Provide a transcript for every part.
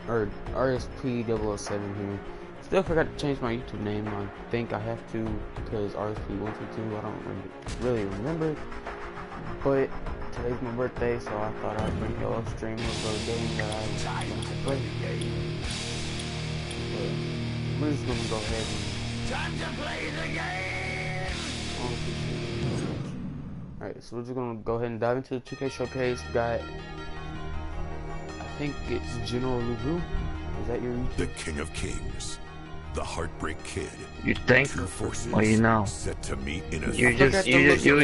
or RSP007 here. Still forgot to change my YouTube name. I think I have to because RSP122. I don't really remember. But today's my birthday, so I thought I'd bring y'all a stream of a game that I want to play. But we're just gonna go ahead and time to play the game. Alright, so we're just gonna go ahead and dive into the 2K showcase. Got, I think it's General Lubu. Is that your YouTube? The King of Kings, the Heartbreak Kid. You think? Well, you know. Set to meet in a you were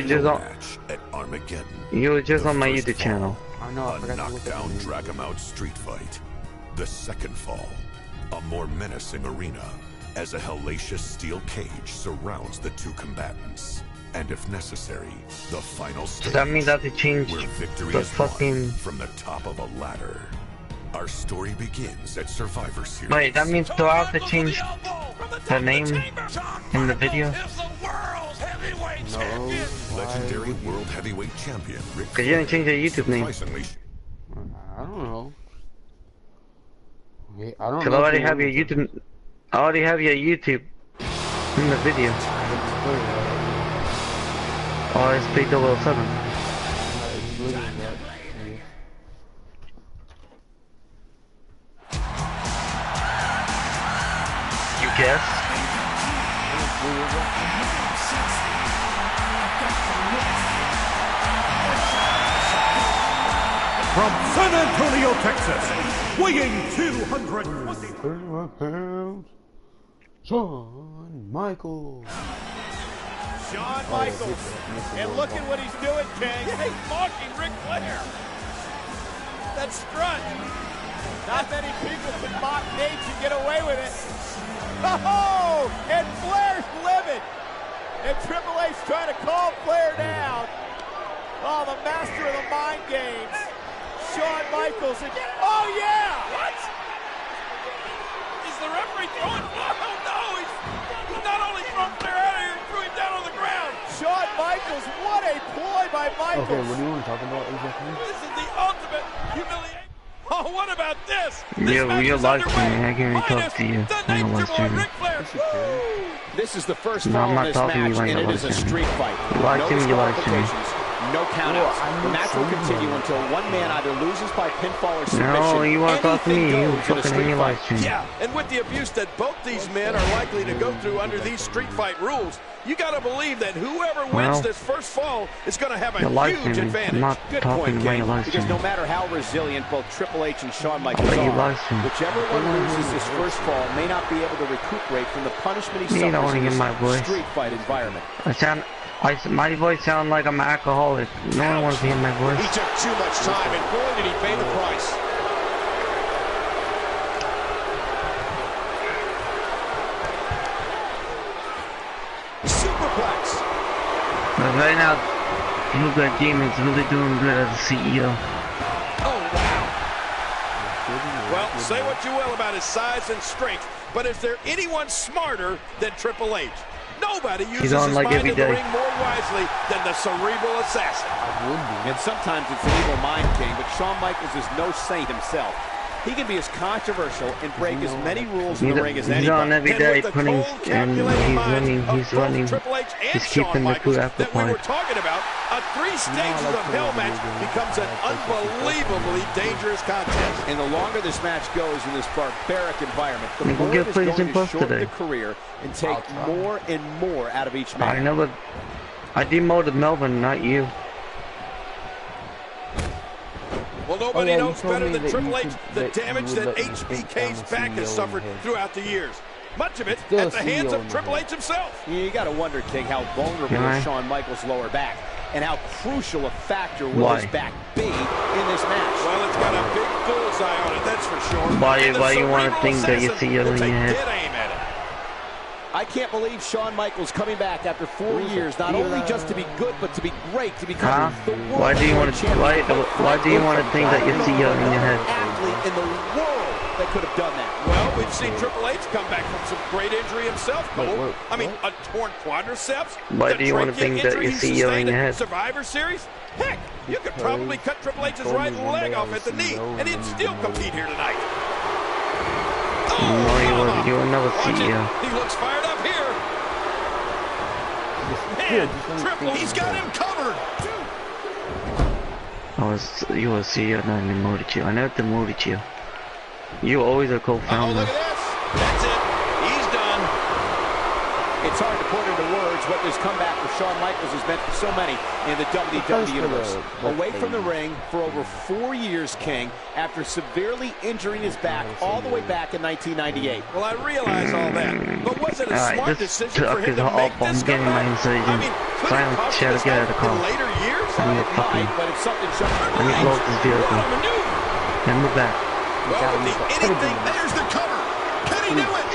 just on match at Armageddon. You were just on my YouTube channel. I know. I A forgot to look at knockdown, the drag 'em out street fight. The second fall, a more menacing arena, as a hellacious steel cage surrounds the two combatants. And if necessary, the final stage. Does that mean that they changed where victory the is won fucking? from the top of a ladder. Our story begins at Survivor Series. Wait, that means do I have to change the name in the video? No. Legendary World Heavyweight Champion Ric Cause you didn't change your YouTube name. I don't know. Yeah, I don't Cause know. I already have your YouTube. I already have your YouTube in the video. RSP007. You guess? From San Antonio, Texas, weighing 231 pounds, Shawn Michaels. Shawn Michaels, and look at what he's doing, King. He's mocking Ric Flair. That strut. Not many people can mock Nate and get away with it. Oh, and Flair's livid. And Triple H trying to calm Flair down. Oh, the master of the mind games. Shawn Michaels again. Oh, yeah. What? Is the referee throwing? Oh, no. He's not only throwing Flair out of here, he threw him down on the ground. Shawn Michaels, what a ploy by Michaels. Okay, what do you want to talk about exactly? This is the ultimate humiliation. Oh, what about this? Yeah, you're live streaming. I can't even talk to you. I'm live streaming. This is the first No, I'm fall not in this talking to you match, right and now, it is a live street fight. Live No streaming, you're live streaming. disqualifications, no countouts. The match will continue until one man either loses by pinfall or submission. No, you want to talk to me? Anything You goes in a fucking street in your fight. live stream. Yeah, and with the abuse that both these men are likely to go through under these street fight rules, you got to believe that whoever wins this first fall is going to have a huge advantage. I'm not Good talking point, about King. your live Because stream. no matter how resilient both Triple H and Shawn Michaels But you are, live stream. whichever one loses this first fall may not be able to recuperate from the punishment he You don't suffers want to in hear this my voice. street fight environment. My voice sounds like I'm an alcoholic. No one wants to hear my He voice. took too much time, and boy, did he pay the price. Superplex. But right now, you got Demon's really doing good as a CEO. Oh, wow. Well, say what you will about his size and strength, but is there anyone smarter than Triple H? Nobody uses on his like mind every in the day. ring more wisely than the cerebral assassin. And sometimes it's an evil mind, King, but Shawn Michaels is no saint himself. He can be as controversial and break as many rules in the ring as He's anybody. on every And day with the putting, cold, and calculating minds he's of both running, Triple H and he's Shawn keeping the Michaels crew after that we were fight. talking about, a 3 stages of hell match becomes an unbelievably dangerous contest. And the longer this match goes in this barbaric environment, the We'll more get it is Plays going in to Plus shorten today. the career and take more and more out of each match. I know, but I demoted Melvin, not you. Well, nobody you knows told better me than that Triple you H could- the that you damage would that let me think HBK's I'm a back has CEO suffered in his head. throughout the years. Much of it Still at the hands CEO of in Triple his H himself. You got to wonder, King, how vulnerable Yeah. is Shawn Michaels' lower back, and how crucial a factor will Why? his back be in this match. Well, it's got a big bullseye on it, that's for sure. Why And the you wanna cerebral think that you assassin see it will in take your head? dead aim at it. I can't believe Shawn Michaels coming back after 4 years, not only just to be good, but to be great, to become the world Why do you want to? champion. Why do you want to think that you see it in your head? Athlete in the world that could have done that. Well, we've seen Triple H come back from some great injury himself, Cole. I mean, a torn quadriceps. Why the do you want to trachea think that injury you he see it in sustained your at head? Survivor Series? Heck, you could probably cut Triple H's right leg off at the knee, and he'd still compete here tonight. never see you. He looks fired up here. Man, Triple, he's got him covered. You will see you, not demoted you. I never demoted you. You always a Oh, co-founder. look at this. That's it. He's done. It's hard to put into words what this comeback with Shawn Michaels has meant for so many in the WWE Universe. Away from the ring for over 4 years, King, after severely injuring his back all the way back in 1998. Well, I realize all that, but was it a smart decision for him to up. make this I'm getting my comeback? insurgent. I mean, could it cost Try to this get out of guy the car. in later years? I need to fucking. But it's something Shawn Let me close this vehicle. What a maneuver. Then move back. Well, with the anything, there's the cover. Can he do it?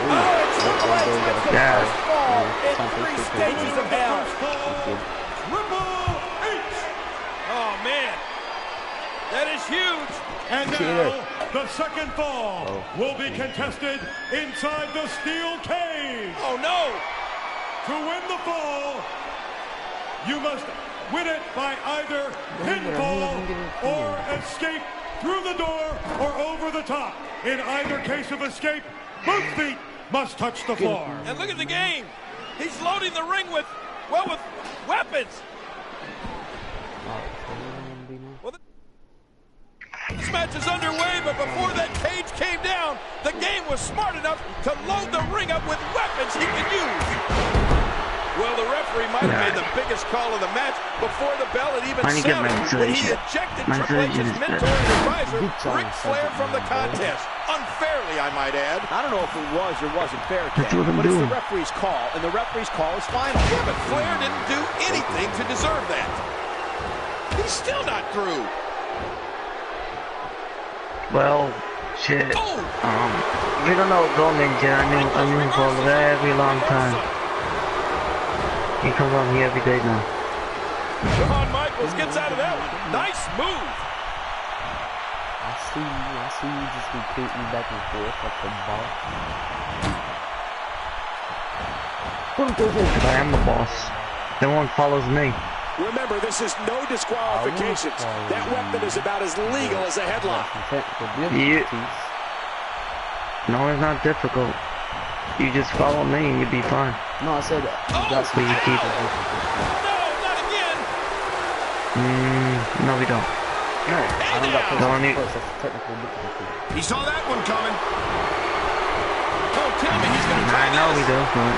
Oh, it's Triple H gets the Yeah. first fall in 3 stages of hell. Triple H. Oh, man. That is huge. And now, the second fall will be contested inside the steel cage. Oh, no. To win the fall, you must win it by either pinfall or escape through the door or over the top. In either case of escape, both feet must touch the floor. And look at the game. He's loading the ring with weapons. Well, this match is underway, but before that cage came down, the game was smart enough to load the ring up with weapons he could use. Well, the referee might have made the biggest call of the match before the bell had even sounded when he ejected Triple H's mentor and advisor, Ric Flair, from the contest. Unfairly, I might add. I don't know if it was or wasn't fair, Ken, That's what I'm but it's doing. the referee's call, and the referee's call is final. Yeah, but Flair didn't do anything to deserve that. He's still not through. Well, shit. Oh! We don't know Gold Ninja. I knew him for a very long time. He comes on here every day now. Shawn Michaels gets out of that one. Nice move. I see you just repeating back and forth like the ball. I am the boss. No one follows me. Remember, this is no disqualifications. That weapon is about as legal as a headlock. No, it's not difficult. You just follow me and you'll be fine. No, I said that's But you keep it. No, not again. No, we don't. No, I don't got Don't need- first. That's technical difficulty. He saw that one coming. Don't tell me he's going to try I know we this. do, but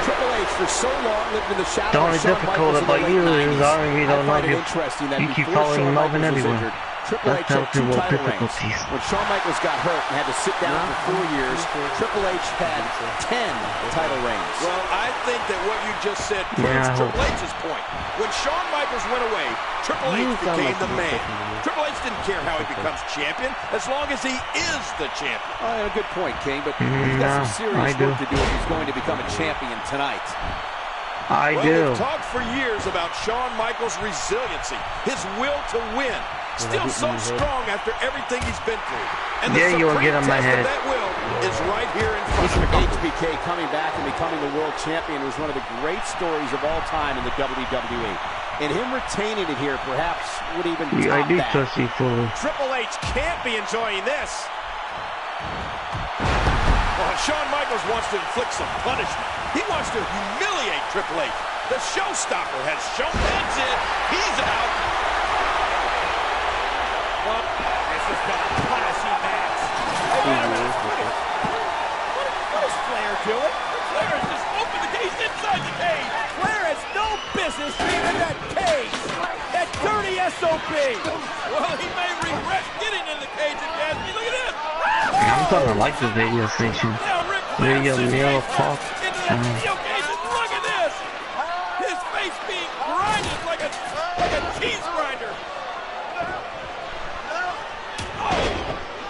Triple H for so long lived in the shadow the only of Shawn difficult Michaels in the about you late is 90s. we don't I know find if it interesting that you keep before following Shawn Melvin Michaels was everywhere. injured, Triple H That's had 2 helping with title reigns. difficulties. When Shawn Michaels got hurt and had to sit down for 4 years, Triple H had 10 title reigns. Well, I think that what you just said Yeah, proves I hope. Triple H's point. When Shawn Michaels went away, Triple H You sound became like the you're man. talking to me. Triple H didn't care how he becomes champion as long as he is the champion. Oh, a good point, King, but he's got some serious I do. work to do if he's going to become a champion tonight. I Well, do. we've talked for years about Shawn Michaels' resiliency, his will to win. Still so strong after everything he's been through. And the Yeah, you will supreme get on my test head. of that will is right here in front of us. HBK coming back and becoming the world champion was one of the great stories of all time in the WWE. And him retaining it here perhaps would even I top do that. trust you fully. Triple H can't be enjoying this. Well, Shawn Michaels wants to inflict some punishment. He wants to humiliate Triple H. The showstopper has shown. That's it. He's out. Well, this has been a classy match. Hey, wait a minute. What is Flair doing? Flair has just opened the cage inside the cage. Flair has no business being in that cage. That dirty SOB. Well, he may regret getting in the cage again. Look at this. I'm starting to like the video station. Now Ric Flair Video sends Neo his Pop. face into that video cage, and look at this. His face being grinded like a cheese grinder.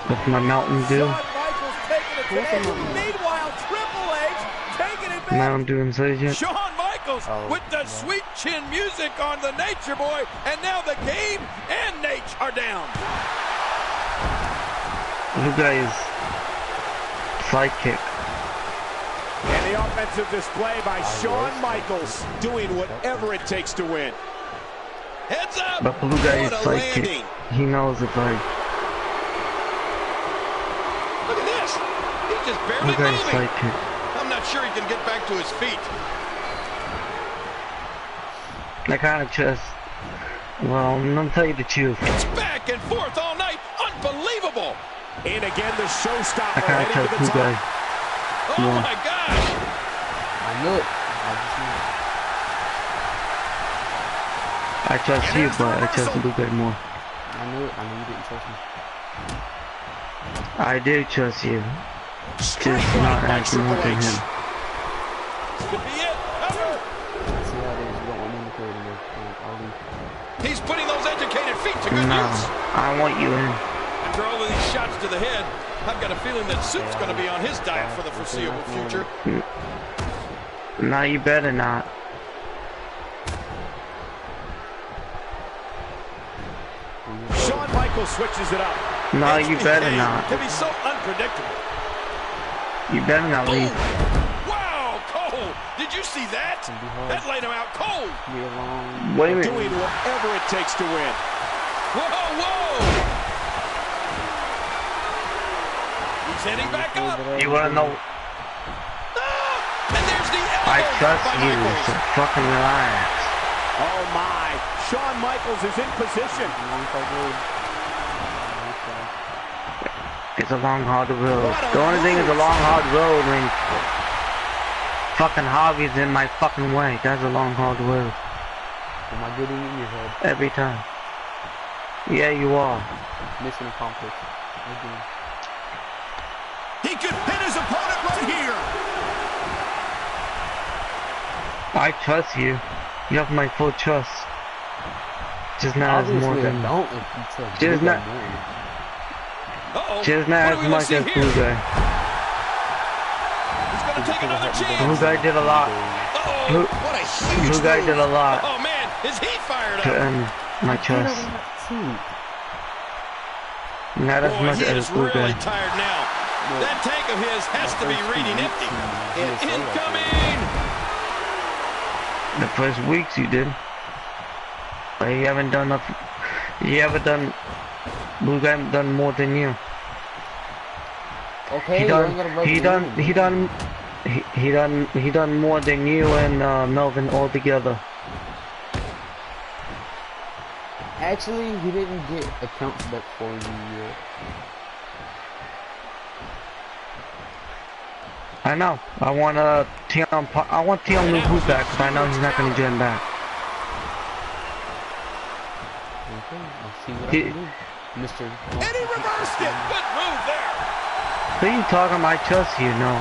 With my Mountain Dew. Shawn Michaels taking advantage. Meanwhile, Triple H taking advantage. Mountain Dew Insurgent. Shawn Michaels with the sweet chin music on the Nature Boy, and now the game and Nate are down. You guys. Sidekick. And the offensive display by Shawn Michaels, doing whatever it takes to win. Heads up. But Blue Guy is What a sidekick. landing. He knows if I. Look at this. He just barely Blue guy's moving. sidekick. I'm not sure he can get back to his feet. I kind of just, well, I'm gonna tell you the truth. It's back and forth all night. Unbelievable. And again, the showstopper I kind of heading to trust the Blue top. guy. Oh Yeah. my gosh. I knew it. I just knew it. I trust you, but I trust Blue guy more. I knew it. I knew you didn't trust me. I do trust you. Straight Just right not by as more Triple than H. him. Could be it. Cover. See how it is. You don't want me to carry anymore. I'll leave. He's putting those educated feet to good No, use. I want you in. After all of these shots to the head, I've got a feeling that Soup's going to be on his diet for the foreseeable future. No, you better not. Shawn Michaels switches it up. No, you better HBK not. can be so unpredictable. You better not Boom. leave. Wow, Cole. Did you see that? That laid him out cold. Be a long. Wait a minute. Doing whatever it takes to win. Whoa, whoa. He's heading back up. You wanna know? Ah, and there's the elbow I drop trust by you, Michaels. so fucking relax. Oh my. Shawn Michaels is in position. It's a long, hard road. What a The only thing is a move. long, hard road when fucking Harvey's in my fucking way. That's a long, hard road. Am I getting in your head? Every time. Yeah, you are. Mission accomplished. Again. He could pin his opponent right here. I trust you. You have my full trust. Just not as more Obviously, than. I don't if you trust Just me not- more. Uh-oh. Just not What as are we gonna much see as here? Blue Guy. He's going to take another Blue chance. Guy did a lot. Uh-oh. Blue, What a huge Blue Guy move. did a lot Oh, man. Is he fired to up? earn my trust. Not as Boy, much he as is Blue really Guy. tired now. That tank of his has to be reading empty. And incoming. The first weeks you did. But you haven't done nothing. You haven't done. Blue Guy done more than you. Okay, He you done. ain't gotta rub He it done. in. He done more than you and Melvin all together. Actually, he didn't get accounts back for you yet. I know. I want Tion Lubu back, but I know he's not gonna join back. Okay, I'll see what I He- can do. Mr. And he reversed it. Good move there. What are you talking about? I trust you. No.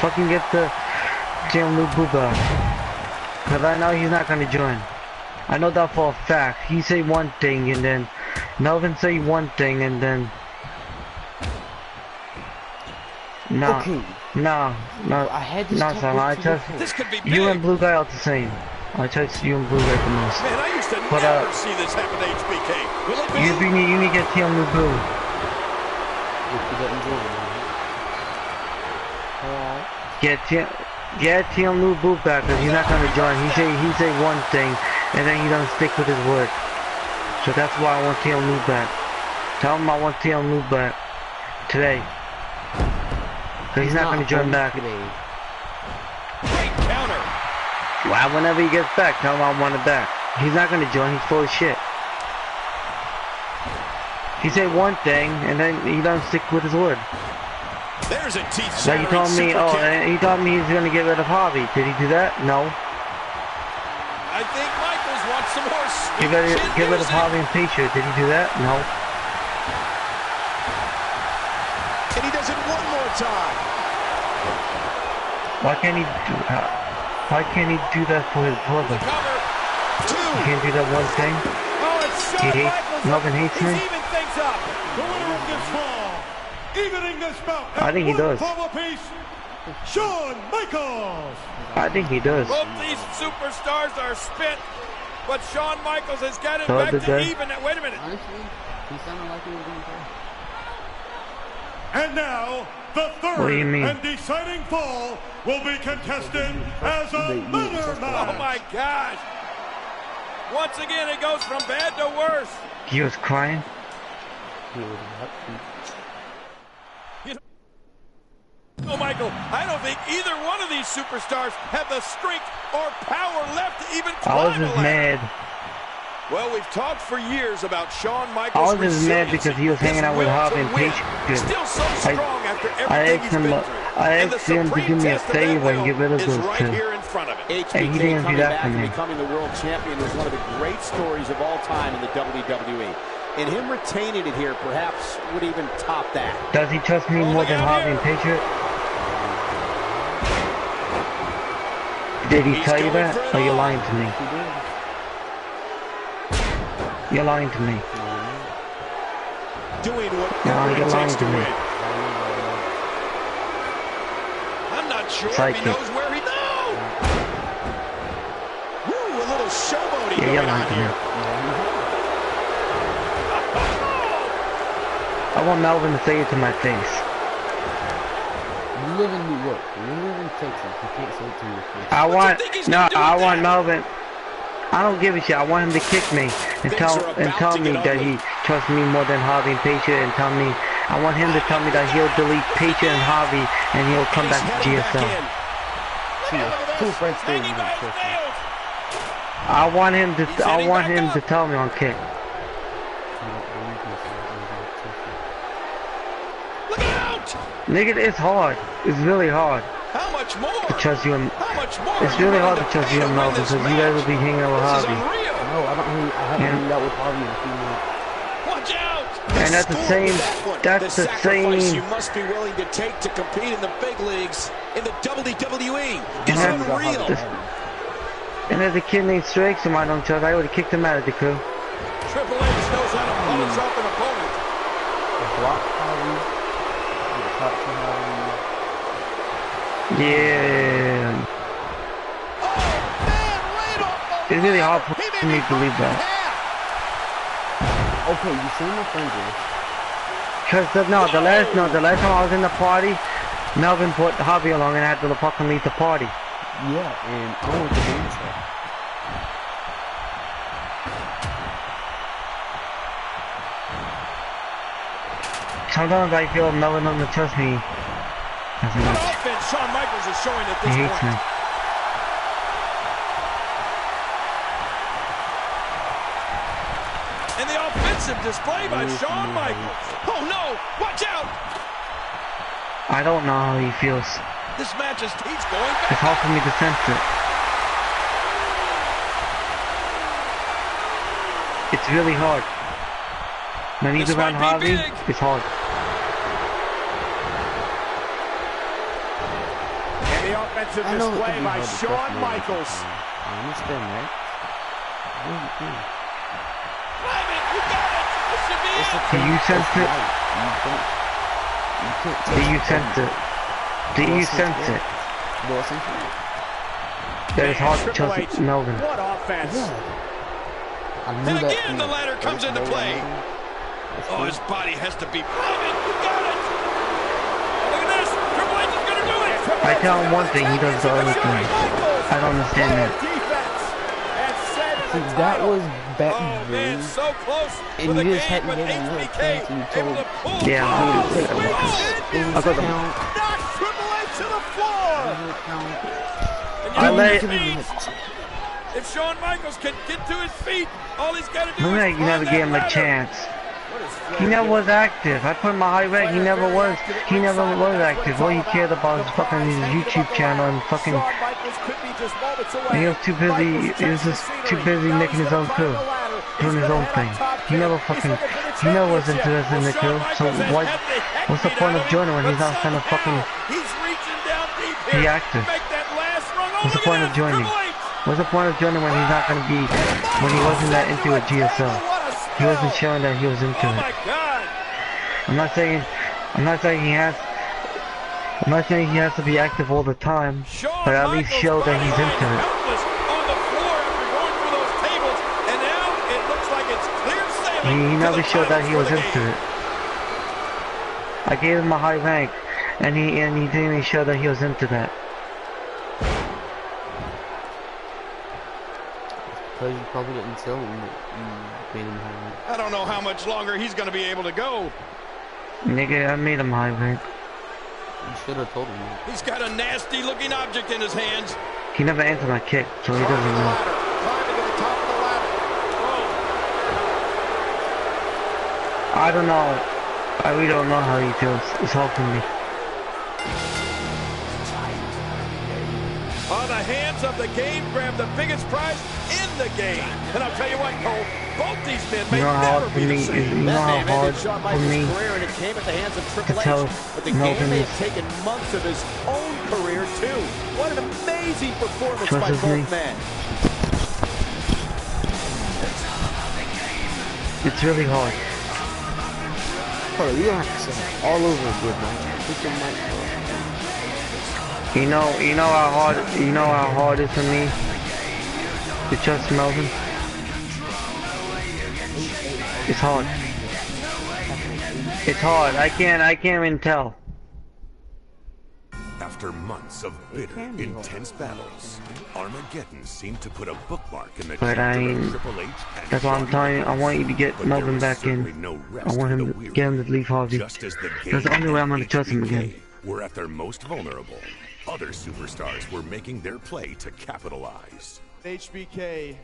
Fucking get the Tion Lubu back. Cause I know he's not gonna join. I know that for a fact. He say one thing and then Melvin say one thing and then no, Okay. no, I had this no, talk son. with I you trust before. This could be big. you and Blue Guy are the same. I trust you and Blue Guy the most. Man, I used to But, never see this happen to HBK. Will it be? You need to get Tion Lubu. If he doesn't join, alright. Get Tion Lubu back, cause he's not gonna join. He say one thing, and then he don't stick with his word. So that's why I want Tion Lubu back. Tell him I want Tion Lubu back today. Cause he's not gonna join home back. today. Great counter. Well, whenever he gets back, tell him I want it back. He's not gonna join. He's full of shit. He say one thing, and then he don't stick with his word. There's a teeth Like he told me, super kick. he told me he's gonna get rid of Harvey. Did he do that? No. I think Michaels wants some more sweet He better chin get rid of music. Harvey and Patriot. Did he do that? No. And he does it one more time. Why can't he do that for his brother? Cover. He Two. can't do that one thing. Oh, it's Shawn He hates- Michaels. Melvin hates He's me? even things up. The winner of this fall, evening this bout at I think he one does. fall apiece, Shawn Michaels. I think he does. Both these superstars are spent, but Shawn Michaels has got it So back did to they? even. Wait a minute. Honestly, he sounded like he was going to play. And now, the What do you third mean? and deciding fall will be contested as a ladder match. Oh my gosh. Once again, it goes from bad to worse. He was crying. He was happy. Oh, Michael, I don't think either one of these superstars have the strength or power left to even climb I was just mad. Well, we've talked for years about Shawn Michaels. I was just mad because he was hanging out with Harvey and Paige. Still so strong after I everything he's been through. I asked him to do me a favor and get rid of those right two. Here in front of it. And he didn't do that for me. Becoming the world champion is one of the great stories of all time in the WWE. And him retaining it here perhaps would even top that. Does he trust me more than Harvey and Patriot? Did he tell you that? Or are you lying to me? You're lying to me. Doing whatever you're it lying takes to to me. win. I'm not sure Psychic. if he knows where he knows. Woo, a little showboating Yeah, you're going on lying to me. here. I want Melvin to say it to my face. You live in New York. You live in Texas. You can't say it to your face. I want that? Melvin. I don't give a shit. I want him to kick me and tell me that he trusts me more than Harvey and Patriot, and I want him to tell me that he'll delete Patriot and Harvey and he'll come back to GSL. Two friends still you don't trust me. I want him to tell me on kick. Look out! Nigga, it's hard. It's really hard How much more? to trust you and How much more? it's really hard to trust you and Melvin because you guys will be hanging out with This is Harvey. unreal. No, I haven't hanged out with Harvey in a few months. Watch out! And that's the same. That's the sacrifice same. you must be willing to take to compete in the big leagues in the WWE. It's And unreal. And there's a kid named Strake, whom I don't trust. I would have kicked him out of the crew. Triple H knows how to polish off an opponent. Block Harvey. Talk to Harvey. Yeah. It's really hard for me to believe that. Okay, you seen my friend here. Cause the last time I was in the party, Melvin put Harvey along and I had to fucking leave the party. Yeah, and I went to dance there. Sometimes I feel Melvin doesn't trust me as What much. offense Shawn Michaels is showing at He this hates me. point. And the offensive display by Shawn Michaels. Oh no! Watch out! I don't know how he feels. This match is he's going It's back. hard for me to sense it. It's really hard. When he's This around might be Harvey, big. it's hard. And the offensive I know it display can be by hard to Shawn trust me. Michaels. I understand that. What do you think? Climb it! You got it! This should be It's it! a Do you it's sense it? life. You can't Do you sense it? Do you sense it? Do I sense it? That it's hard to Triple trust H, Melvin. what offense? I knew And that again, from the ladder comes first into day I play. met him. Oh, his body has to be. Climb it! You got it! Look at this! Triple H is gonna do it! I tell him one thing, he does the other thing. I don't understand that. See, that was back Oh man, then. so close! And with you a just game hadn't with given another HBK, chance and you able told to pull. Yeah, Oh, I'm sweet. It was I got the- count. Knock Triple H to the floor. It was count. And I you lay- know what? If Shawn Michaels can get to his feet, all he's got to do Remember, is you never climb gave him that a ladder. chance. He never was active. I put him on high rank. He never was active. All he cared about was fucking his YouTube channel and fucking. He was too busy. He was just too busy making his own crew, doing his own thing. He never was interested in the crew. So what's the point of joining when he's not kind of fucking He's reaching down deep be here. active? Make that last rung. Oh, What's the look point at of this, joining? Triple H. What's the point of joining when he's not going to be, when he wasn't that into it GSL? He wasn't showing that he was into Oh it. my God. I'm not saying he has to be active all the time, Shawn but at least Michaels show that he's body into lying it. helpless on the floor after going through those tables, and now it looks like it's clear sailing. He to never the showed that finals he for was the into game. it. I gave him a high rank, and he didn't even show that he was into that. Because you probably didn't tell him that you made him high. I don't know how much longer he's going to be able to go. Nigga, I made him high rank. You should have told him that. He's got a nasty looking object in his hands. He never answered my kick, so he doesn't know. Climbing to the top of the ladder. I don't know. I really don't know how he feels. It's hard for me. On the hands of the game, grab the biggest prize in the game. And I'll tell you what, Cole, both these men may never be the same. You know how hard Shawn for Michaels' me career, and it came at the hands of to Triple H. tell But the game Melvin may is have taken months of his own career too. What an amazing performance by Trust both me. men. it's really hard. Hold on, you don't have to say it all over again, man. Put your mic on. You know how hard it is for me to trust Melvin. It's hard. It's hard. I can't even tell. After months of bitter, intense battles, Armageddon seemed to put a bookmark in the But chapter of Triple H and that's why I'm Shawn telling you, I want you to get But Melvin there is back in. certainly no rest I want for him the to weary. get him to leave Harvey. Just as the That's the game only way I'm and gonna trust him again. HBK were at their most vulnerable, other superstars were making their play to capitalize. HBK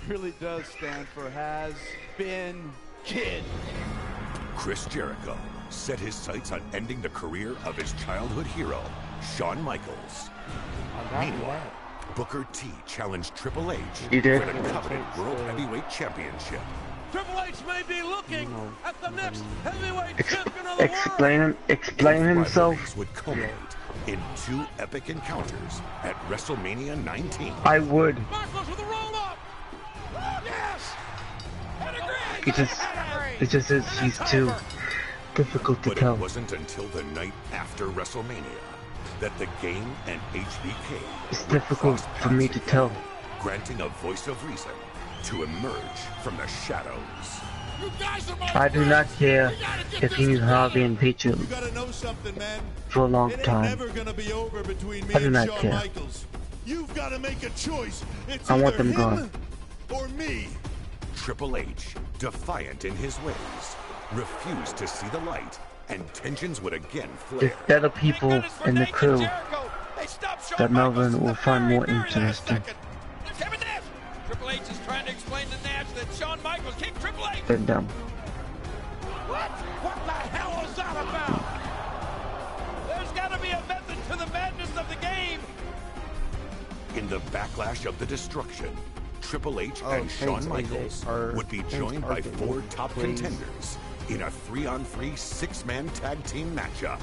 really does stand for has been kid. Chris Jericho set his sights on ending the career of his childhood hero, Shawn Michaels. Meanwhile, Booker T challenged Triple H You did? for the coveted World Heavyweight Championship. Triple H may be looking at the next heavyweight champion of the Explain himself. Rivalries would culminate in 2 epic encounters at WrestleMania 19. I would. Michaels with a roll up. Yes. It just is he's too difficult to But tell. it wasn't until the night after WrestleMania that the game and HBK It's would difficult cross for me paths to tell. again, granting a voice of reason to emerge from the shadows. You guys are my I do not care if he knew Harvey and Patriot You gotta know something, man. for a long It ain't time. never gonna be over between me I do and not Shawn care. Michaels. You've got to make a choice. It's I want either them him gone. or me. Triple H, defiant in his ways, refused to see the light, and tensions would again There's flare. other people in the crew that Melvin will find more interesting Triple H is trying to explain to Nash that Shawn Michaels kicked Triple H. than them. What the hell is that about? There's got to be a method to the madness of the game. In the backlash of the destruction, Triple H Oh, and Shawn thanks, Michaels AJ. would be Thanks, joined by RJ. 4 top Please. contenders in a 3-on-3 6-man tag team matchup.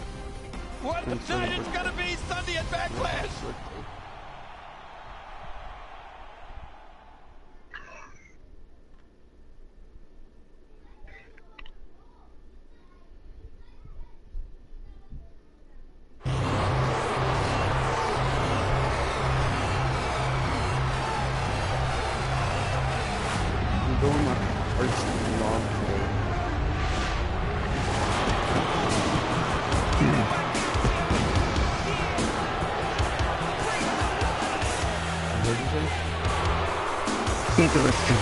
What the night it's going to be Sunday at Backlash. I'm doing my first vlog today. What did you say? Interesting.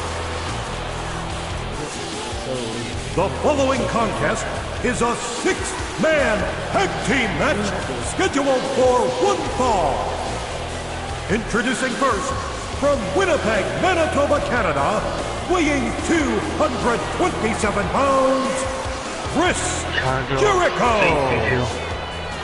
The following contest is a 6-man tag team match scheduled for 1 fall. Introducing first, from Winnipeg, Manitoba, Canada, weighing 227 pounds, Chris Jericho.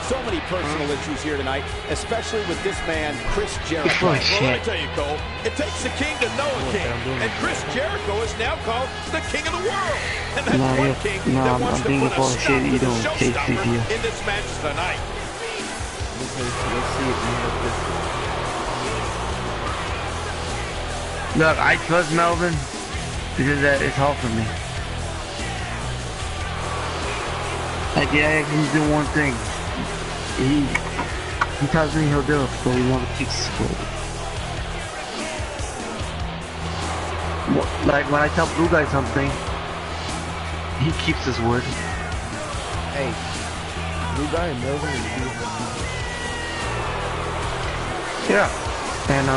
So many personal issues here tonight, especially with this man, Chris Jericho. It's full of Well, let me shit. tell you, Cole, it takes a king to know a king. And Chris Jericho is now called the king of the world. And that's Nah, one you- king nah, that wants I'm to being put a full of stop shit. to You the don't take showstopper video. in this match tonight. Let's see it, man. Look, I trust Melvin because that it's hard for me. Like, yeah, I can do one thing. He tells me he'll do it, but he never keeps his word. Like when I tell Blue Guy something, he keeps his word. Hey, Blue Guy and Melvin and beautiful Yeah. And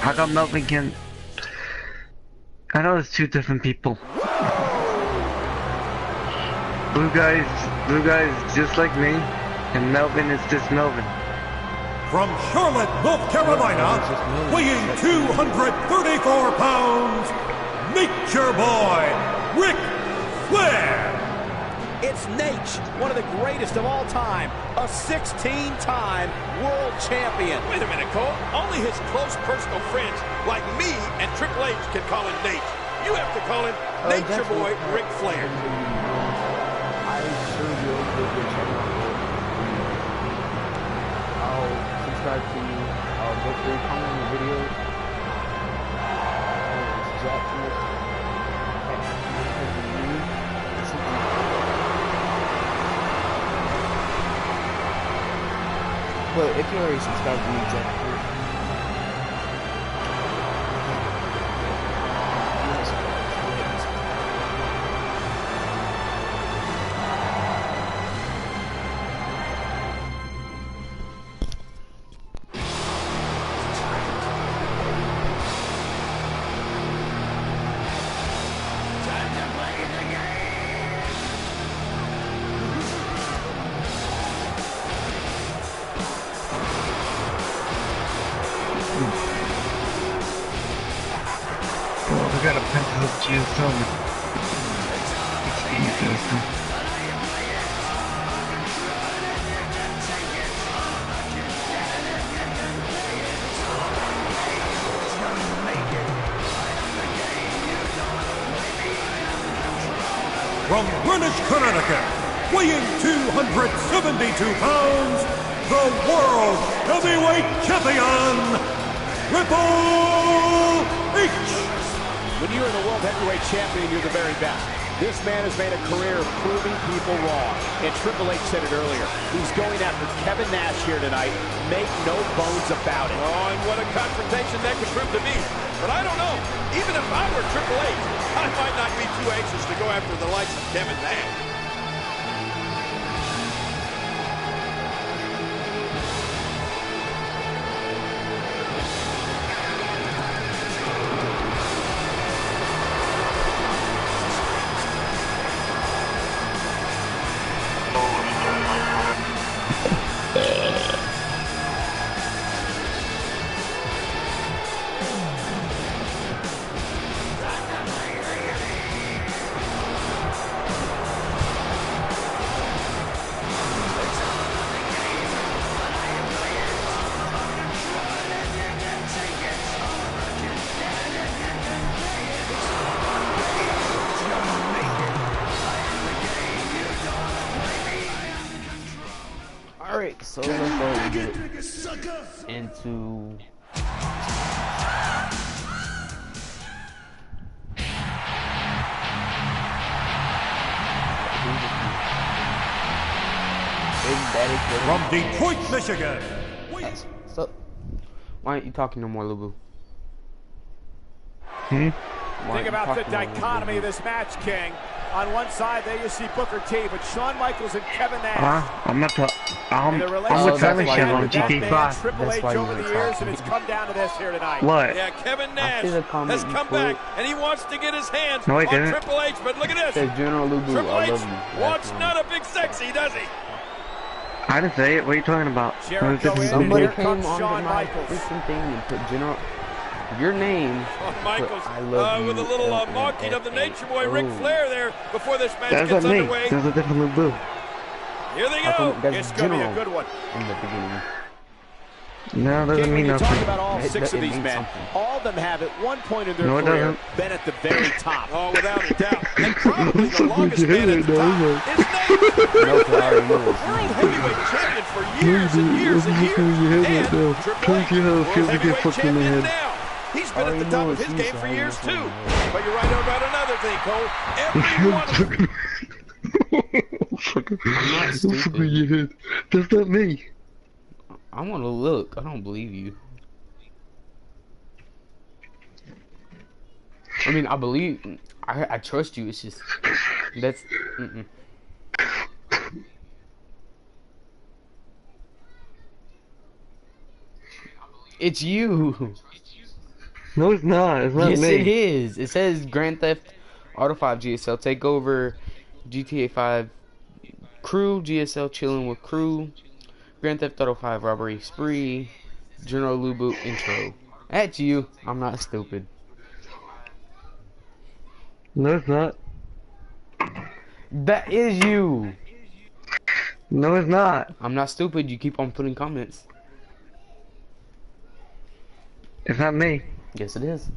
how come Melvin can? I know it's 2 different people. Blue guys just like me, and Melvin is just Melvin. From Charlotte, North Carolina, weighing 234 pounds, Nature Boy, Ric Flair. It's Nate, one of the greatest of all time, a 16-time world champion. Wait a minute, Cole. Only his close personal friends like me and Triple H can call him Nate. You have to call him Nature Boy Ric Flair. I sure will do a good channel. I'll subscribe to you. I'll go through, comment on the video. It's Jack Smith. But if you already subscribed to me, Jack Smith. I got a pencil up to you, tell me. From Greenwich, Connecticut, weighing 272 pounds, the World Heavyweight Champion, Triple H. When you're the World Heavyweight Champion, you're the very best. This man has made a career of proving people wrong. And Triple H said it earlier. He's going after Kevin Nash here tonight. Make no bones about it. Oh, and what a confrontation that could prove to be. But I don't know. Even if I were Triple H, I might not be too anxious to go after the likes of Kevin Nash. Alright, so let's go and get into From Detroit, Michigan. So, why aren't you talking no more, Lubu? Think about the dichotomy of this match, King. On one side, there you see Booker T, but Shawn Michaels and Kevin Nash. I'm not talking. I'm with that's Tyler why Shell you on were talking. GT5. Triple H why you over were the years, talking. and it's come down to this here tonight. What? Yeah, Kevin Nash see the comment has you come put. back, and he wants to get his hands No, he on didn't. Triple H. But look at this. Says General Lubu, Triple I H love you. wants That's not a big sexy, does he? I didn't say it. What are you talking about? Jericho in. Somebody Here came comes on Shawn my Michaels. freaking thing and put General, your name. Shawn Michaels I love you. with a little marking of the Nature Boy Ric Flair there before this match That's gets not me. underway. That's a different Blue. Here they How go. come that's It's going to be a General good one. in the beginning? No, doesn't King, when mean you nothing. talk about all It- six of it these means men, something. all of them have at one point in their No, it career doesn't. been at the very top. Oh, without a doubt. And probably the longest man at the top is Nate. No, 'cause I already know World Heavyweight Champion for years and years and years. And Triple H, World Heavyweight Champion now. He's been at the top of his game for years too. But you're right about another thing, Cole. Every one of them. not stupid. That's not me. I want to look. I don't believe you. I mean, I believe. I trust you. It's just that's. It's you. No, it's not. It's not Yes, me. it is. It says Grand Theft Auto 5 GSL Takeover GTA 5 Crew, GSL chilling with Crew, Grand Theft Auto 5 robbery spree, General Lubu intro. At you, I'm not stupid. No, it's not. That is you. No, it's not. I'm not stupid. You keep on putting comments. It's not me. Yes, it is.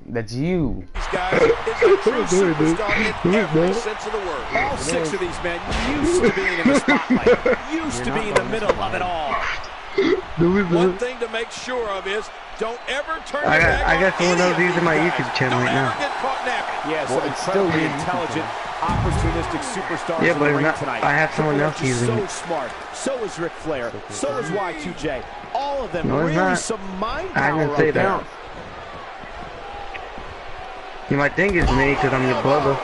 That's you. These guys is a true superstar in every sense of the word. All 6 of these men used to being in the spotlight, used to be in the middle of it all. One thing to make sure of is don't ever turn your back I got on someone else any of using my these YouTube guys. channel right Don't now. ever get caught napping. Yeah, Well, some it's still incredibly me. intelligent, opportunistic superstars Yeah, in but the it's ring not- tonight. I have someone Triple else H is using so it. smart. So is Ric Flair. So is Y2J. All of them No, it's really not. some mind I power didn't say up there. that. You might think it's me because I'm your brother.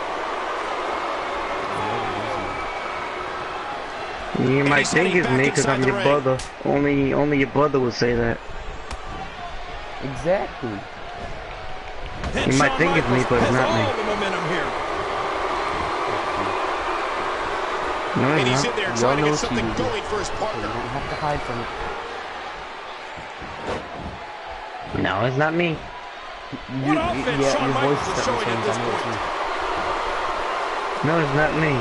You might think it's me because I'm your brother. Only your brother would say that. Exactly. You might think it's me, but it's not all me. the momentum here. No, And he's it's in not. there Y'all trying to know get what something you do. going for his You partner. don't have to hide from it. No, it's not me. What offense Shawn your Michaels voice is is showing starting at to this change. I know point. it's you. No, it's not me.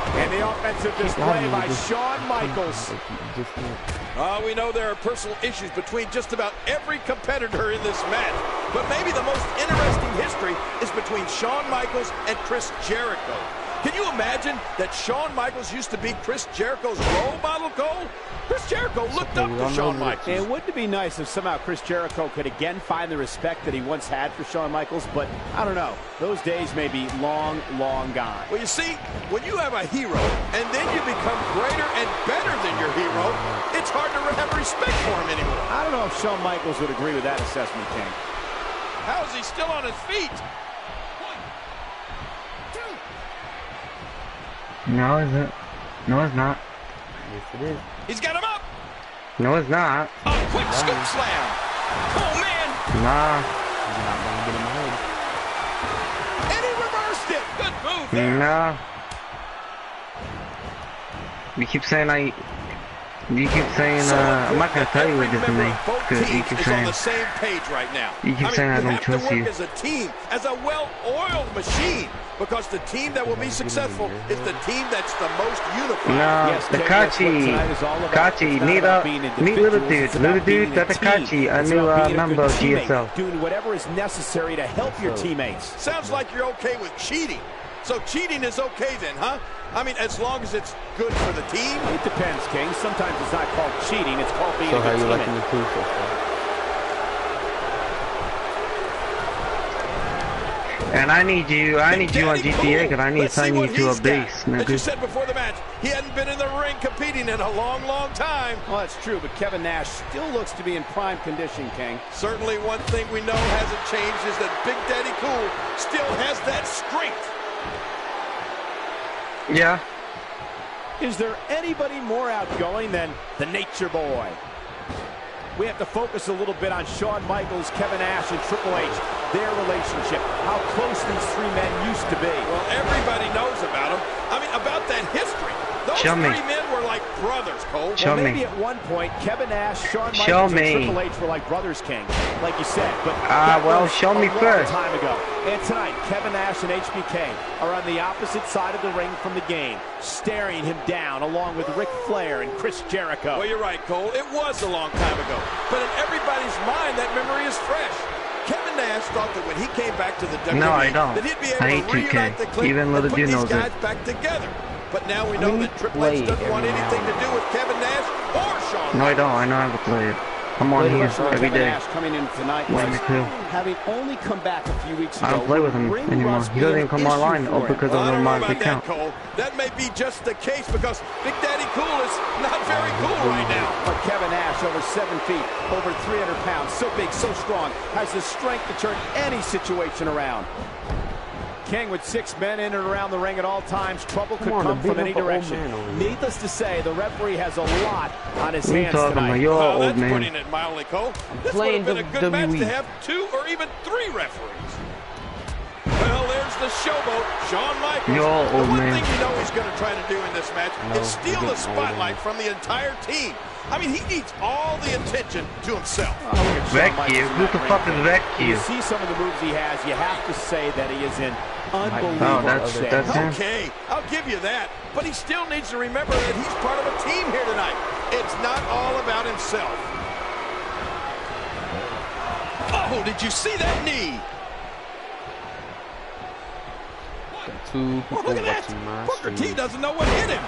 And the offensive display by Shawn Michaels. Like, you just can't. We know there are personal issues between just about every competitor in this match, but maybe the most interesting history is between Shawn Michaels and Chris Jericho. Can you imagine that Shawn Michaels used to be Chris Jericho's role model, Cole? Chris Jericho looked up to Shawn Michaels. And wouldn't it be nice if somehow Chris Jericho could again find the respect that he once had for Shawn Michaels? But I don't know. Those days may be long, long gone. Well, you see, when you have a hero and then you become greater and better than your hero, it's hard to have respect for him anymore. I don't know if Shawn Michaels would agree with that assessment, King. How is he still on his feet? No, is it? No, it's not. Yes, it is. He's got him up. No, it's not. A quick scoop slam. Oh, man. Nah. You're not gonna get in my head. And he reversed it. Good move there. Nah. You keep saying I'm not gonna tell you what this is me, because you keep is on saying, the same page right now. You keep saying I don't have trust to work you. as a team, as a well-oiled machine, because the team that will be successful is the team that's the most unified. no, Yes, King, that's what Takachi, tonight is all about. It's not meet about up, being meet little individuals, dude, it's about being a Takachi, team. a It's new about being a member good of teammate, GSL. doing whatever is necessary to help your teammates. Sounds like you're okay with cheating. So cheating is okay then, huh? I mean, as long as it's good for the team. It depends, King. Sometimes it's not called cheating. It's called being So a how good you teammate. liking the crew so far? And I need you on GTA because I need to sign you to a base, As you nigga. said before the match, he hadn't been in the ring competing in a long, long time. Well, that's true, but Kevin Nash still looks to be in prime condition, King. Certainly one thing we know hasn't changed is that Big Daddy Cool still has that strength. Yeah. Is there anybody more outgoing than the Nature Boy? We have to focus a little bit on Shawn Michaels, Kevin Nash, and Triple H. Their relationship, how close these three men used to be. Well, everybody knows about them. I mean, about that history. Those Show me. three men were like brothers, Cole. Show Well, maybe me. at one point, Kevin Nash, Shawn Show Michaels, me. and Triple H were like brothers, King, like you said. But well, was show me a long first. time ago. And tonight, Kevin Nash and HBK are on the opposite side of the ring from the game, staring him down, along with Ric Flair and Chris Jericho. Well, you're right, Cole. It was a long time ago. But in everybody's mind, that memory is fresh. Kevin Nash thought that when he came back to the WWE, No, I don't. that he'd be able I to hate 2K. reunite the clique Even and little put dude these knows guys it. back together. But now we know mean, that Triple H play doesn't want every now anything to and do with Kevin Nash or Shawn No, I Michaels. don't. I know how to play it. I'm on here every Kevin day. Nash coming in tonight, having only come back a few weeks ago. I don't play with him anymore. He doesn't even come online because of my account. That may be just the case because Big Daddy Cool is not very cool right now. But Kevin Nash, over 7 feet, over 300 pounds, so big, so strong, has the strength to turn any situation around. King with 6 men in and around the ring at all times. Trouble could come from any direction. Needless to say, the referee has a lot on his hands tonight. You're Well, old that's man. putting it mildly, Cole. This would have been a good match to have 2 or even 3 referees. Well, there's the showboat, Shawn Michaels. You're old the one man. thing you know he's going to try to do in this match is steal the spotlight from the entire team. I mean, he needs all the attention to himself. Wreck you? Who the fuck is Wreck You you? see some of the moves he has, you have to say that he is in unbelievable shape. That's him? Okay, I'll give you that. But he still needs to remember that he's part of a team here tonight. It's not all about himself. Oh, did you see that knee? Two people Look at that. watching my Booker T stream. doesn't know what hit him.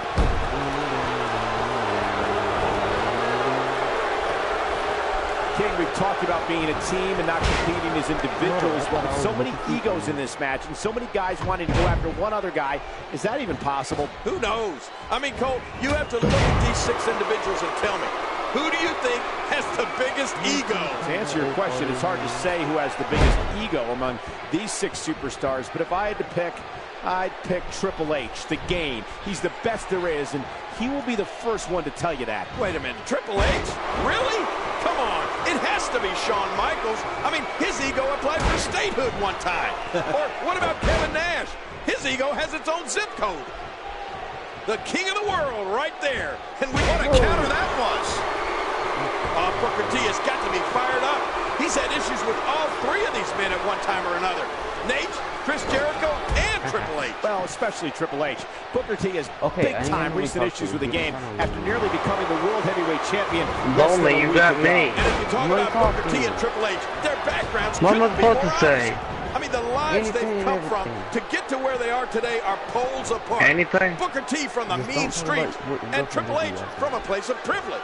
King, we've talked about being a team and not competing as individuals. Well, with so many egos in this match and so many guys wanting to go after one other guy, is that even possible? Who knows? I mean, Cole, you have to look at these 6 individuals and tell me, who do you think has the biggest ego? To answer your question, it's hard to say who has the biggest ego among these 6 superstars, but if I had to pick, I'd pick Triple H, the Game. He's the best there is, and he will be the first one to tell you that. Wait a minute, Triple H? Really? Come on, it has to be Shawn Michaels. I mean, his ego applied for statehood one time. Or what about Kevin Nash? His ego has its own zip code. The king of the world right there. And we want to counter that once. Booker T has got to be fired up. He's had issues with all 3 of these men at one time or another. Nate, Chris Jericho, and Triple H. Well, especially Triple H. Booker T has big-time recent issues with the Game after nearly becoming the World Heavyweight Champion. Lonely, you got me. And if you talk about Booker T and Triple H, their backgrounds What am I couldn't be supposed more to say? honest. I mean, the lives they've come from to get to where they are today are poles apart. Anything? Booker T from the mean streets and Triple H from a place of privilege.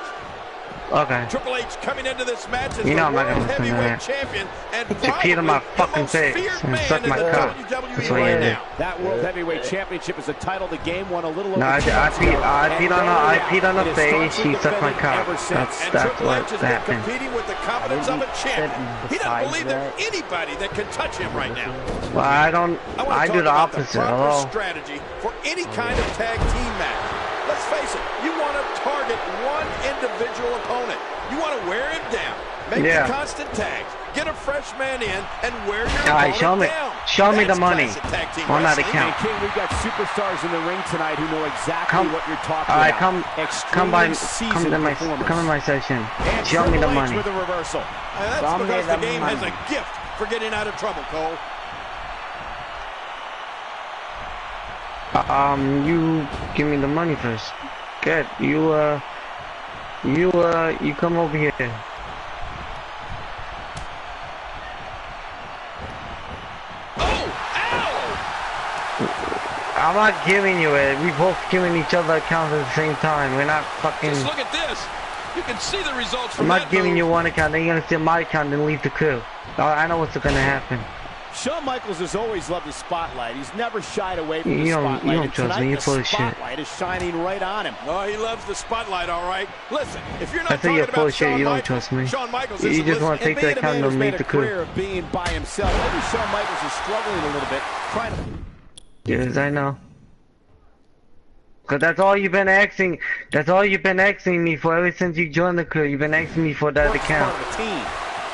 Okay. Triple H coming into this match as You know the I'm not World gonna listen to Heavyweight that. Champion and Put your feet on my probably fucking the most face feared and man suck in my the cock. WWE That's what right you do. now. That World Heavyweight Championship is a title the Game won a little over No, I 2 months ago. peed on her face. She sucked my cock. Ever since. And That's Triple what H has been happened. competing with the confidence of a champion. He doesn't believe there's anybody that can touch him right now. Well, I don't. I do the opposite. proper Hello. strategy for any kind of tag team match. Let's face it, you want to target one individual opponent. You want to wear him down. Make the constant tags. Get a fresh man in and wear your opponent down. Show me the That's money classic tag team on that wrestling. account. King, we've got superstars in the ring tonight who know exactly what you're talking Alright, about. come in my session. And Show me the Triple H money. with a reversal. And that's because the Game has a gift for getting out of trouble, Cole. You give me the money first. Good. You come over here. I'm not giving you it. We both giving each other accounts at the same time. We're not fucking. Just look at this. You can see the results from I'm that not giving move. you one account. Then you're gonna steal my account and leave the crew. I know what's gonna happen. Shawn Michaels has always loved the spotlight. He's never shied away from the You spotlight. don't trust me. You're full of shit. The spotlight is shining right on him. Oh, he loves the spotlight, all right. Listen, if you're not I think talking you're full about of shit. Shawn You don't Michaels, trust me. Shawn Michaels You isn't just want to listening. take the account and leave the Made a career crew. of being by himself. Maybe Shawn Michaels is struggling a little bit, trying to. Yes, I know. Cause that's all you've been asking. That's all you've been asking me for ever since you joined the crew. You've been asking me for that account.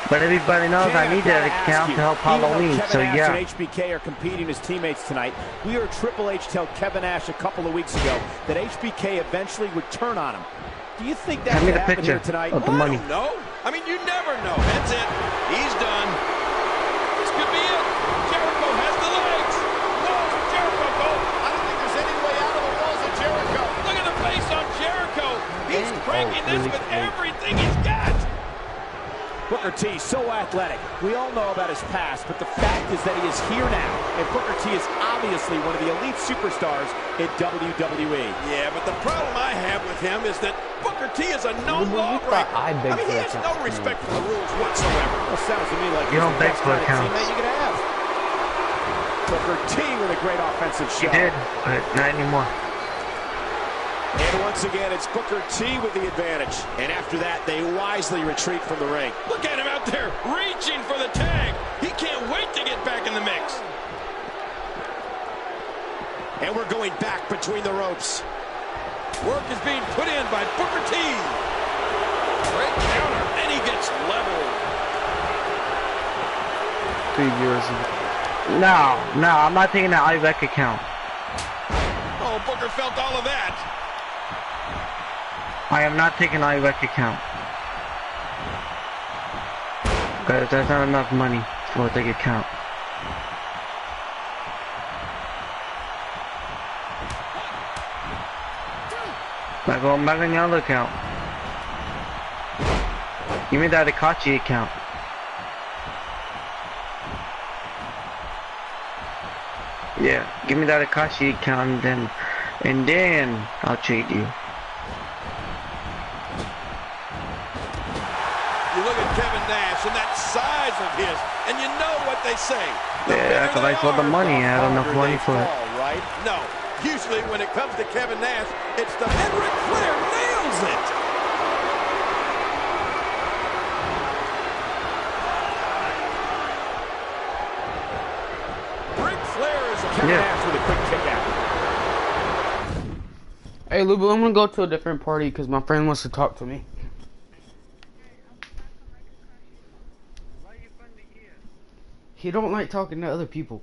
But everybody knows I need that account to help Halloween. So yeah. Kevin Nash and HBK are competing as teammates tonight. We heard Triple H tell Kevin Nash a couple of weeks ago that HBK eventually would turn on him. Do you think that Send me could the happen picture here tonight? of the money. No, I mean you never know. That's it. He's done. This could be it. Jericho has the legs. No, Jericho. I don't think there's any way out of the walls of Jericho. Look at the face on Jericho. He's cranking this with everything he's got. Booker T, so athletic. We all know about his past, but the fact is that he is here now, and Booker T is obviously one of the elite superstars in WWE. Yeah, but the problem I have with him is that Booker T is a no-lawbreaker. I mean, he has no respect for the rules whatsoever. Well, sounds to me like you don't beg for accounts. You can have. Booker T with a great offensive shot. He did, but not anymore. And once again, it's Booker T with the advantage. And after that, they wisely retreat from the ring. Look at him out there, reaching for the tag. He can't wait to get back in the mix. And we're going back between the ropes. Work is being put in by Booker T. Great counter, and he gets leveled. 3 years ago. No, I'm not taking that IVEC account. Oh, Booker felt all of that. I am not taking IVEC account. Guys, that's not enough money for a big account. I'm going back on the other account. Give me that Akachi account. Yeah, give me that Akashi account and then I'll trade you. You look at Kevin Nash and that size of his, and you know what they say. Yeah, because I saw the money. I had enough money for it. Right? No. Usually when it comes to Kevin Nash, it's the Ric Flair nails it. Ric Flair is a Kevin Nash with a quick kick out. Hey, Lubu, I'm gonna go to a different party because my friend wants to talk to me. He don't like talking to other people.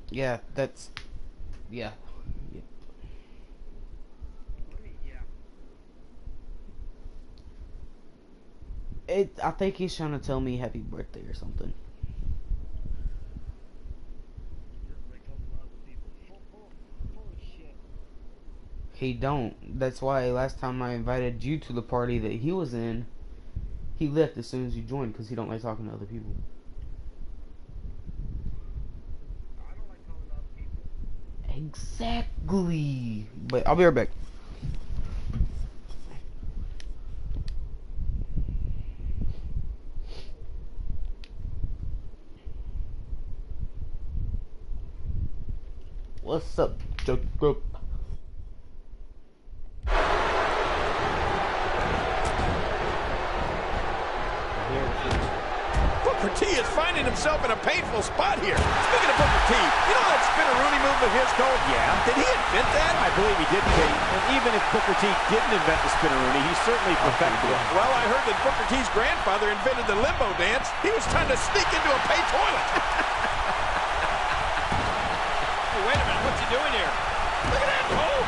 Yeah, that's... Yeah. I think he's trying to tell me happy birthday or something. He don't. That's why last time I invited you to the party that he was in, he left as soon as you joined because he don't like talking to other people. I don't like talking to other people. Exactly. But I'll be right back. What's up, Joke Group? Booker T is finding himself in a painful spot here. Speaking of Booker T, you know that spinneroonie move of his, Cole? Yeah. Did he invent that? I believe he did, Kate. And even if Booker T didn't invent the spinneroonie, he certainly perfected it. Well, I heard that Booker T's grandfather invented the limbo dance. He was trying to sneak into a pay toilet. Hey, wait a minute. What's he doing here? Look at that, Cole.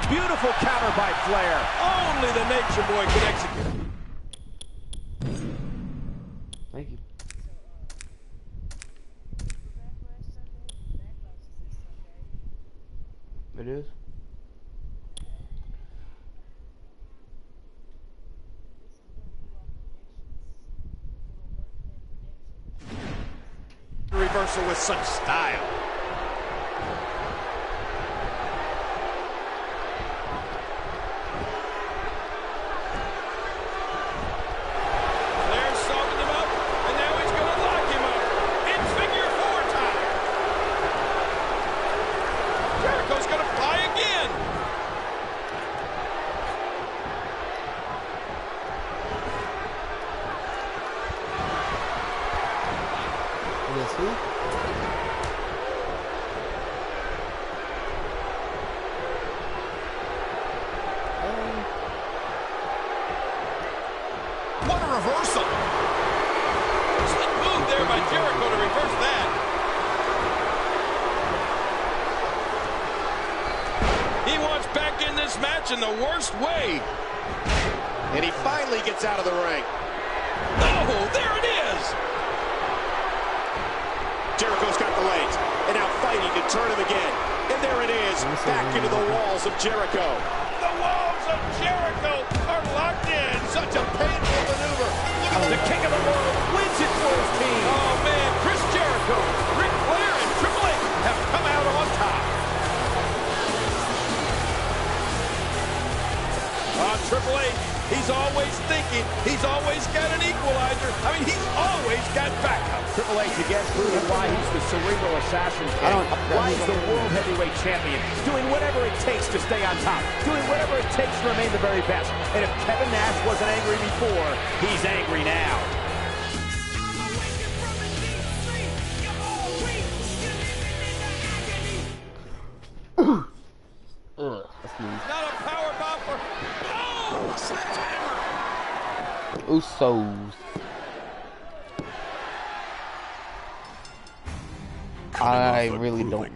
Beautiful counter by Flair. Only the Nature Boy could execute. Thank you. It is? Reversal with such style. What a reversal! Slick move there by Jericho to reverse that. He wants back in this match in the worst way. And he finally gets out of the ring. Oh, there it to turn him again. And there it is, back into the walls of Jericho. The walls of Jericho are locked in. Such a painful maneuver. The King of the World wins it for his team. Oh, man, Chris Jericho, Ric Flair, and Triple H have come out on top. Triple H, he's always thinking, he's always got an equalizer. I mean, he's always got backup. Triple H again proving why he's the cerebral assassin. Why he's the world heavyweight champion. Doing whatever it takes to stay on top. Doing whatever it takes to remain the very best. And if Kevin Nash wasn't angry before, he's angry now. Not a power bomb for... Oh, sledgehammer! Usos. I really don't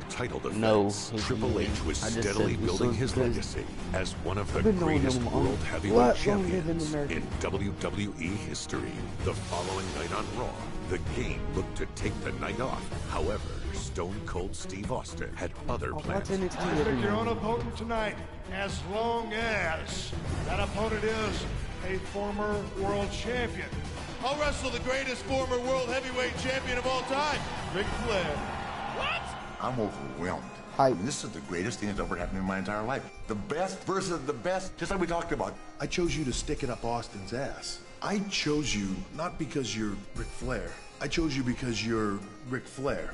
know his Triple H was steadily building his legacy as one of the greatest world heavyweight What? champions in WWE history. The following night on Raw, the game looked to take the night off. However, Stone Cold Steve Austin had other plans. You pick your own opponent tonight, as long as that opponent is a former world champion. I'll wrestle the greatest former world heavyweight champion of all time, Ric Flair. What? I'm overwhelmed. I mean, this is the greatest thing that's ever happened in my entire life. The best versus the best, just like we talked about. I chose you to stick it up Austin's ass. I chose you not because you're Ric Flair. I chose you because you're Ric Flair.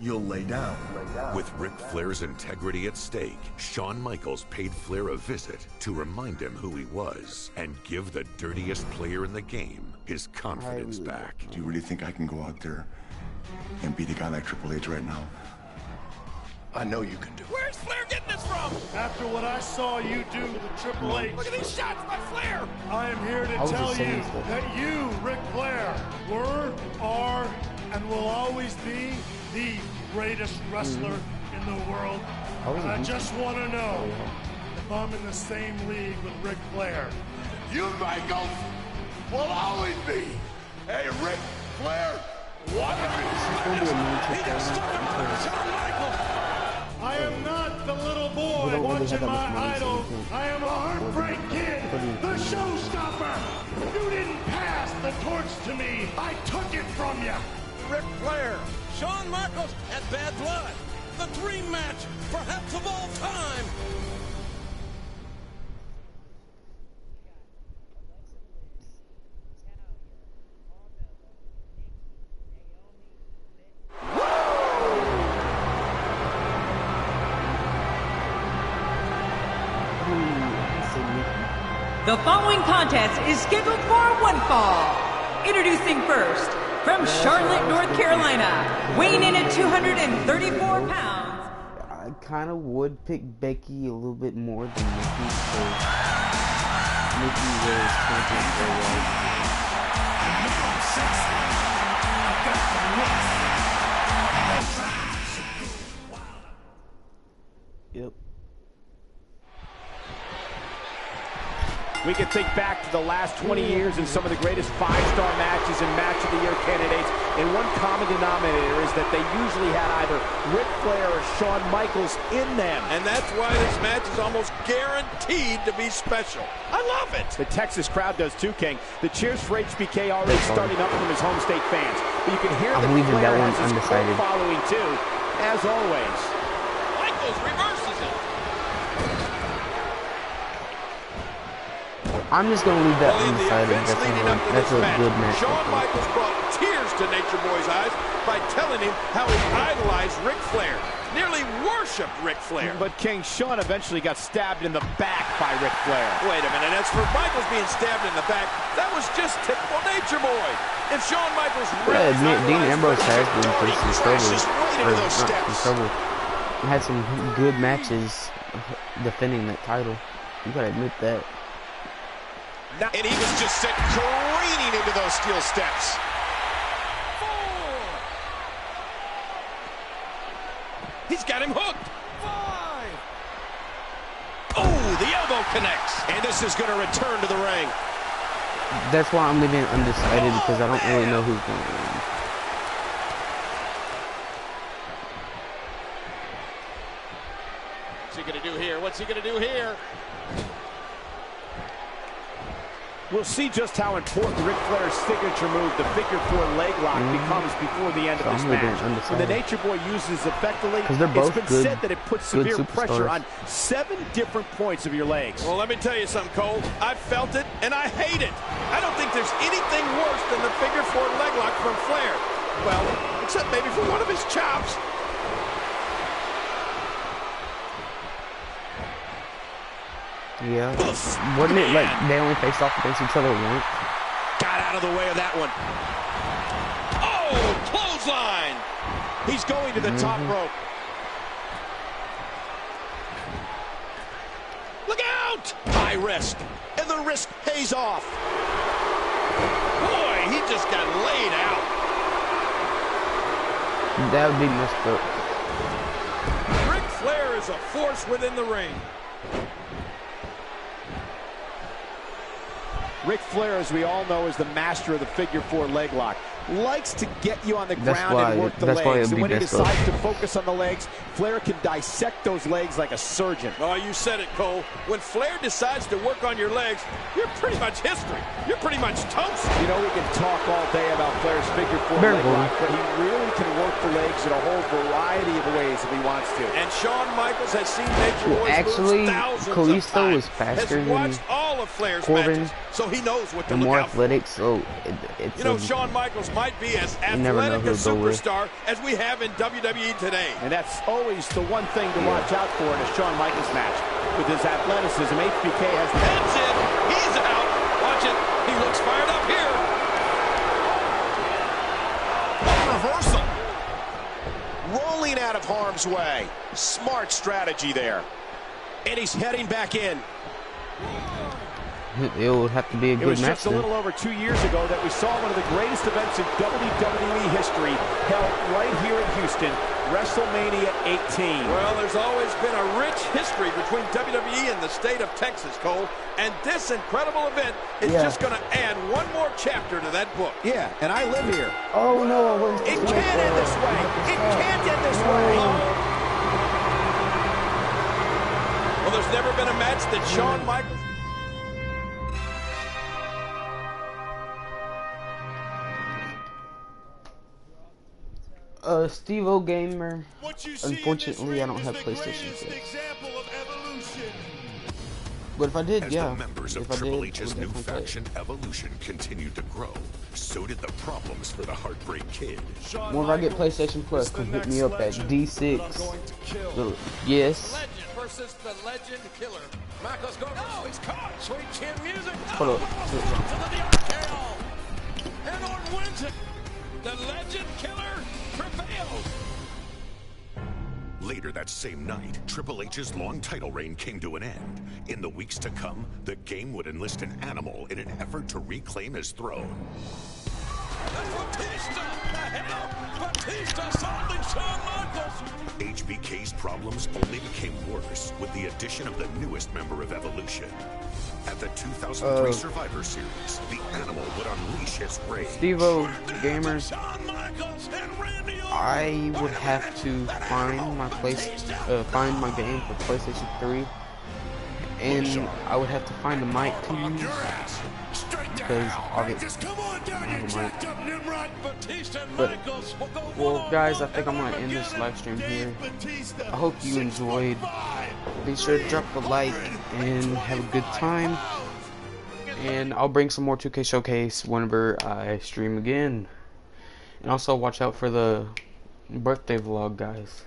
You'll lay down. With Ric Flair's integrity at stake, Shawn Michaels paid Flair a visit to remind him who he was and give the dirtiest player in the game his confidence back. Do you really think I can go out there and beat a guy like Triple H right now? I know you can do it. Where's Flair getting this from? After what I saw you do to Triple H, Look at these shots by Flair. I am here to tell you that you, Ric Flair, were, are, and will always be the greatest wrestler in the world. And I just want to know if I'm in the same league with Ric Flair. You, Michael, will always be a Ric Flair I am not the little boy watching my idol. I am a Heartbreak Kid, the showstopper. You didn't pass the torch to me. I took it from you. Ric Flair, Shawn Michaels, and Bad Blood. The dream match, perhaps of all time. The following contest is scheduled for one fall. Introducing first, from Charlotte, North Carolina, weighing in at 234 pounds. I kind of would pick Becky a little bit more than Nikki, because Nikki was champion for a while. Yep. We can think back to the last 20 years and some of the greatest five-star matches and Match of the Year candidates, and one common denominator is that they usually had either Ric Flair or Shawn Michaels in them. And that's why this match is almost guaranteed to be special. I love it. The Texas crowd does too, King. The cheers for HBK already starting up from his home state fans. But you can hear that Flair has his cult following too, as always. Michaels reverses it. I'm just going to leave that undecided. That's a good match. Shawn Michaels brought tears to Nature Boy's eyes by telling him how he idolized Ric Flair, nearly worshipped Ric Flair. But King, Shawn eventually got stabbed in the back by Ric Flair. Wait a minute, as for Michaels being stabbed in the back, that was just typical Nature Boy. If Shawn Michaels really Dean Ambrose has been through some trouble. Had some good matches defending that title. You gotta admit that. And he was just sent careening into those steel steps. 4. He's got him hooked. 5. Oh, the elbow connects. And this is going to return to the ring. That's why I'm leaving it undecided, because I don't really know who's going to win. What's he going to do here? What's he going to do here? We'll see just how important Ric Flair's signature move, the figure 4 leg lock, becomes before the end of this match. When the Nature Boy uses effectively, it's been said that it puts severe pressure on 7 different points of your legs. Well, let me tell you something, Cole. I've felt it, and I hate it. I don't think there's anything worse than the figure 4 leg lock from Flair. Well, except maybe for one of his chops. Yeah. Wasn't it like they only faced off against each other once? Got out of the way of that one. Oh, clothesline! He's going to the top rope. Look out! High risk. And the risk pays off. Boy, he just got laid out. That would be messed up. Ric Flair is a force within the ring. Ric Flair, as we all know, is the master of the figure 4 leg lock. Likes to get you on the ground and work the legs. And when he decides to focus on the legs, Flair can dissect those legs like a surgeon. Oh, you said it, Cole. When Flair decides to work on your legs, you're pretty much history. You're pretty much toast. You know, we can talk all day about Flair's figure 4 leg lock, but he really can work the legs in a whole variety of ways if he wants to. And Shawn Michaels has seen Nature Boy's moves thousands of times. Kalisto is faster than watched all of Flair's Corbin, matches, so he knows what to and look more out athletic. So it's you know, Shawn Michaels might be as athletic a superstar as we have in WWE today. And that's always the one thing to watch out for in a Shawn Michaels match. With his athleticism, HBK has... That's it! He's out! Watch it! He looks fired up here! A reversal! Rolling out of harm's way. Smart strategy there. And he's heading back in. It will have to be a good match. It was just a little over 2 years ago that we saw one of the greatest events in WWE history held right here in Houston, WrestleMania 18. Well, there's always been a rich history between WWE and the state of Texas, Cole, and this incredible event is just going to add one more chapter to that book. Yeah, and I live here. Oh, no. It can't end this way. It can't end this way. Well, there's never been a match that Shawn Michaels... Steve-O Gamer. Unfortunately, I don't have PlayStation 6. But if I did, As the members of Triple H's new faction, Evolution, continued to grow, so did the problems for the Heartbreak Kid. Well, if I get PlayStation Plus, come hit me up at D6. Yes. Legend versus the Legend Killer. Michaels going. No, he's caught. Sweet chin music. Hold up. To the RKO. And Orton wins it. The Legend Killer prevails. Later that same night, Triple H's long title reign came to an end. In the weeks to come, the game would enlist an animal in an effort to reclaim his throne. Batista! The hell? Batista solving Shawn Michaels! HBK's problems only became worse with the addition of the newest member of Evolution. At the 2003 Survivor Series, the animal would unleash his rage. Steve-O Gamer, I would have to find my find my game for PlayStation 3, and I would have to find a mic to use because obviously I have a mic. But well, guys, I think I'm gonna end this live stream here. I hope you enjoyed. Be sure to drop a like and have a good time. And I'll bring some more 2K Showcase whenever I stream again. And also watch out for the birthday vlog, guys.